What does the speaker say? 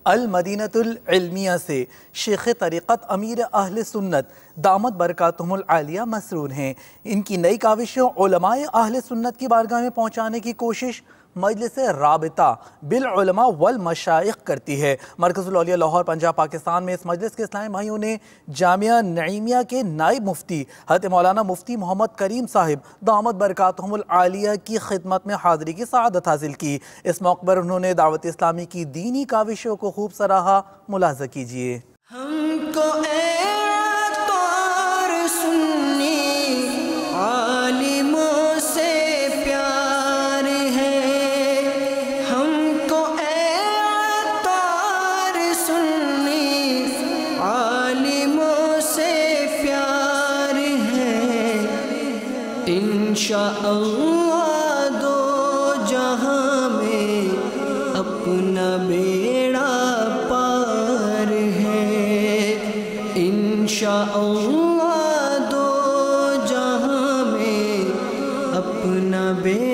المدینۃ العلمیہ سے شیخ طریقت امیر اہل سنت دامت برکاتہم العالیہ مسرور ہیں۔ ان کی نئی کاوشوں علماء اہل سنت کی بارگاہ میں پہنچانے کی کوشش مجلس رابطہ بالعلماء والمشائخ کرتی ہے۔ مرکز الاولیاء لاہور پنجاب پاکستان میں اس مجلس کے اسلامی بھائیوں نے جامعہ نعیمیہ کے نائب مفتی حضرت مولانا مفتی محمد کریم صاحب دامت برکاتہم العالیہ کی خدمت میں حاضری کی سعادت حاصل کی۔ اس موقع پر انہوں نے دعوت اسلامی کی دینی کاوشوں کو خوب سراہا۔ ملاحظہ کیجیے۔ ہم کو اے عطار سنی عالموں سے پیار ہے، ہم کو اے عطار سنی عالموں سے پیار ہے، انشاءاللہ دو جہاں میں اپنا بیڑا پار ہے، انشاءاللہ دو جہاں میں اپنا بیڑا